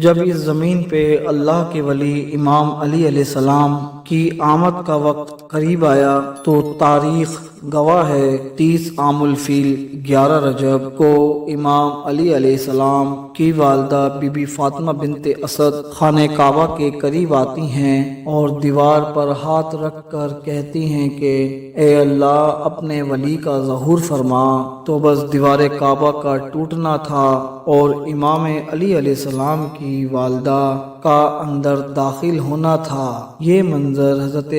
جب اس زمین پہ اللہ کے ولی امام علی علیہ السلام کی آمد کا وقت قریب آیا تو تاریخ گواہ ہے 30 عام الفیل 11 رجب کو امام علی علیہ السلام کی والدہ بی بی فاطمہ بنت اسد خانہ کعبہ کے قریب آتی ہیں اور دیوار پر ہاتھ رکھ کر کہتی ہیں کہ اے اللہ اپنے ولی کا ظہور فرما۔ تو بس دیوار کعبہ کا ٹوٹنا تھا اور امام علی علیہ السلام کی والدہ کا اندر داخل ہونا تھا۔ یہ منظر حضرت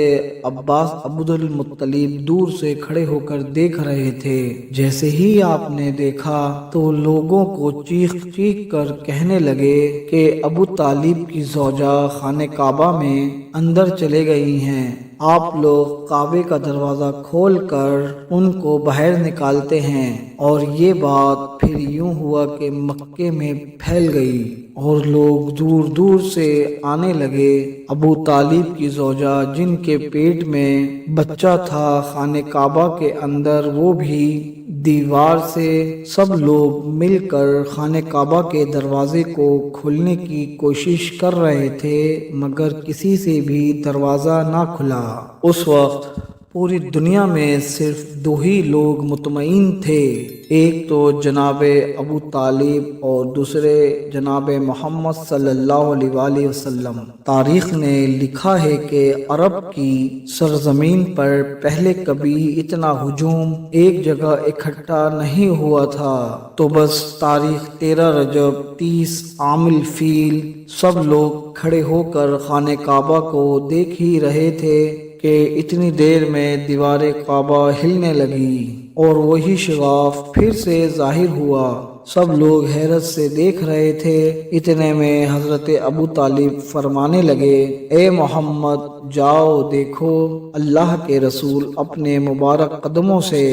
عباس عبد المطلب دور سے کھڑے ہو کر دیکھ رہے تھے۔ جیسے ہی آپ نے دیکھا تو لوگوں کو چیخ چیخ کر کہنے لگے کہ ابو طالب کی زوجہ خانہ کعبہ میں اندر چلے گئی ہیں، آپ لوگ کعبے کا دروازہ کھول کر ان کو باہر نکالتے ہیں۔ اور یہ بات پھر یوں ہوا کہ مکے میں پھیل گئی اور لوگ دور دور سے آنے لگے۔ ابو طالب کی زوجہ جن کے پیٹ میں بچہ تھا خانہ کعبہ کے اندر، وہ بھی دیوار سے سب لوگ مل کر خانہ کعبہ کے دروازے کو کھولنے کی کوشش کر رہے تھے، مگر کسی سے بھی دروازہ نہ کھلا۔ اس وقت پوری دنیا میں صرف 2 ہی لوگ مطمئن تھے، ایک تو جناب ابو طالب اور دوسرے جناب محمد صلی اللہ علیہ وآلہ وسلم۔ تاریخ نے لکھا ہے کہ عرب کی سرزمین پر پہلے کبھی اتنا ہجوم ایک جگہ اکٹھا نہیں ہوا تھا۔ تو بس تاریخ 13 رجب 30 عام الفیل سب لوگ کھڑے ہو کر خانہ کعبہ کو دیکھ ہی رہے تھے کہ اتنی دیر میں دیوار کعبہ ہلنے لگی اور وہی شغاف پھر سے ظاہر ہوا۔ سب لوگ حیرت سے دیکھ رہے تھے۔ اتنے میں حضرت ابو طالب فرمانے لگے، اے محمد جاؤ دیکھو۔ اللہ کے رسول اپنے مبارک قدموں سے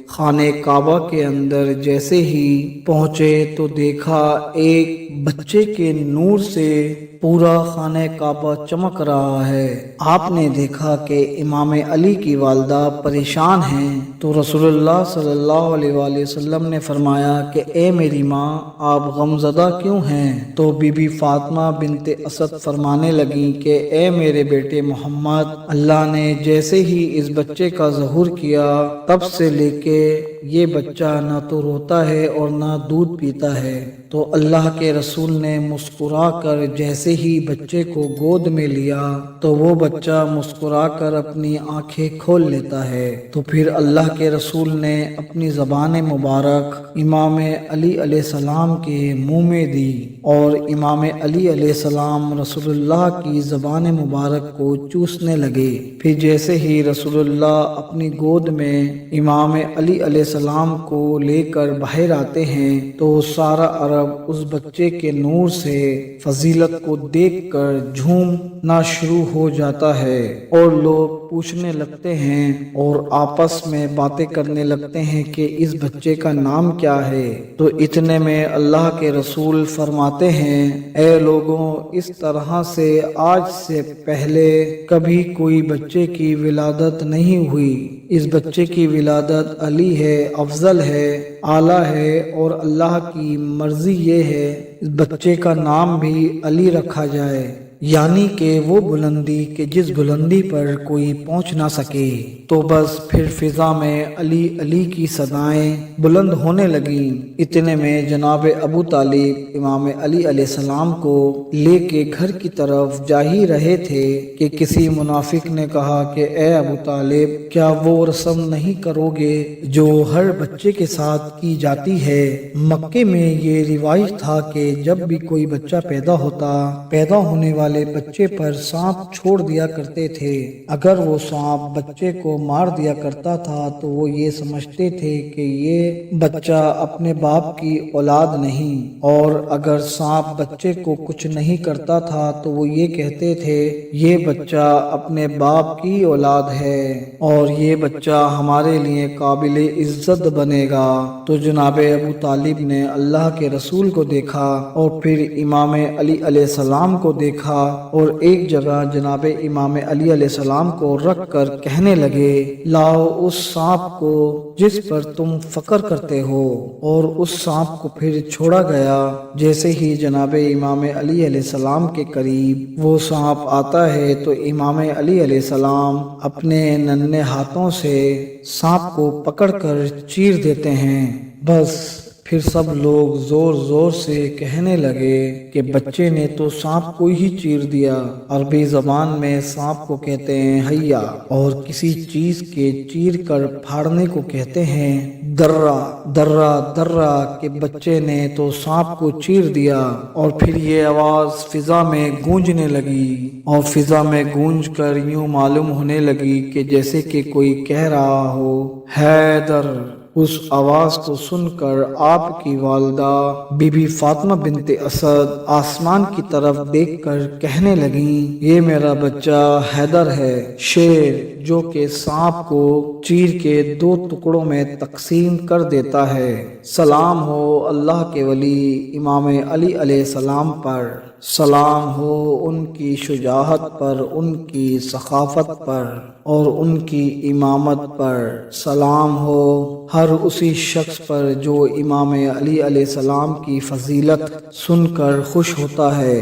خانہ کعبہ کے اندر جیسے ہی پہنچے تو دیکھا ایک بچے کے نور سے پورا خانہ کعبہ چمک رہا ہے۔ آپ نے دیکھا کہ امام علی کی والدہ پریشان ہیں، تو رسول اللہ صلی اللہ علیہ وآلہ وسلم نے فرمایا کہ اے میری ماں، آپ غمزدہ کیوں ہیں؟ تو بی بی فاطمہ بنت اسد فرمانے لگیں کہ اے میرے بیٹے محمد، اللہ نے جیسے ہی اس بچے کا ظہور کیا تب سے لے کے یہ بچہ نہ تو روتا ہے اور نہ دودھ پیتا ہے۔ تو اللہ کے رسول نے مسکرا کر جیسے ہی بچے کو گود میں لیا تو وہ بچہ مسکرا کر اپنی آنکھیں کھول لیتا ہے۔ تو پھر اللہ کے رسول نے اپنی زبان مبارک امام علی علیہ السلام کے منہ میں دی اور امام علی علیہ السلام رسول اللہ کی زبان مبارک کو چوسنے لگے۔ پھر جیسے ہی رسول اللہ اپنی گود میں امام علی علیہ السلام کو لے کر باہر آتے ہیں تو سارا عرب اس بچے کے نور سے فضیلت کو دیکھ کر جھومنا شروع ہو جاتا ہے اور لوگ پوچھنے لگتے ہیں اور آپس میں باتیں کرنے لگتے ہیں کہ اس بچے کا نام کیا ہے۔ تو اتنے میں اللہ کے رسول فرماتے ہیں، اے لوگوں، اس طرح سے آج سے پہلے کبھی کوئی بچے کی ولادت نہیں ہوئی۔ اس بچے کی ولادت علی ہے، افضل ہے، اعلیٰ ہے، اور اللہ کی مرضی یہ ہے اس بچے کا نام بھی علی رکھا جائے، یعنی کہ وہ بلندی کہ جس بلندی پر کوئی پہنچ نہ سکے۔ تو بس پھر فضا میں علی علی کی صدائیں بلند ہونے لگیں۔ اتنے میں جناب ابو طالب امام علی علیہ السلام کو لے کے گھر کی طرف جا ہی رہے تھے کہ کسی منافق نے کہا کہ اے ابو طالب، کیا وہ رسم نہیں کرو گے جو ہر بچے کے ساتھ کی جاتی ہے؟ مکے میں یہ رواج تھا کہ جب بھی کوئی بچہ پیدا ہونے والے بچے پر سانپ چھوڑ دیا کرتے تھے۔ اگر وہ سانپ بچے کو مار دیا کرتا تھا تو وہ یہ سمجھتے تھے کہ یہ بچہ اپنے باپ کی اولاد نہیں، اور اگر سانپ بچے کو کچھ نہیں کرتا تھا تو وہ یہ کہتے تھے یہ بچہ اپنے باپ کی اولاد ہے اور یہ بچہ ہمارے لیے قابل عزت بنے گا۔ تو جناب ابو طالب نے اللہ کے رسول کو دیکھا اور پھر امام علی علیہ السلام کو دیکھا رکھا اور ایک جگہ جناب امام علی علیہ السلام کو رکھ کر کہنے لگے لاؤ اس سانپ کو جس پر تم فخر کرتے ہو، اور اس سانپ کو پھر چھوڑا گیا۔ جیسے ہی جناب امام علی علیہ السلام کے قریب وہ سانپ آتا ہے تو امام علی علیہ السلام اپنے ننھے ہاتھوں سے سانپ کو پکڑ کر چیر دیتے ہیں۔ بس پھر سب لوگ زور زور سے کہنے لگے کہ بچے نے تو سانپ کو ہی چیر دیا۔ عربی زبان میں سانپ کو کہتے ہیں حیا، اور کسی چیز کے چیر کر پھاڑنے کو کہتے ہیں درہ۔ درہ درہ کہ بچے نے تو سانپ کو چیر دیا۔ اور پھر یہ آواز فضا میں گونجنے لگی، اور فضا میں گونج کر یوں معلوم ہونے لگی کہ جیسے کہ کوئی کہہ رہا ہو حیدر۔ اس آواز کو سن کر آپ کی والدہ بی بی فاطمہ بنت اسد آسمان کی طرف دیکھ کر کہنے لگیں یہ میرا بچہ حیدر ہے، شیر جو کہ سانپ کو چیر کے 2 ٹکڑوں میں تقسیم کر دیتا ہے۔ سلام ہو اللہ کے ولی امام علی علیہ السلام پر، سلام ہو ان کی شجاعت پر، ان کی ثقافت پر اور ان کی امامت پر، سلام ہو ہر اسی شخص پر جو امام علی علیہ السلام کی فضیلت سن کر خوش ہوتا ہے۔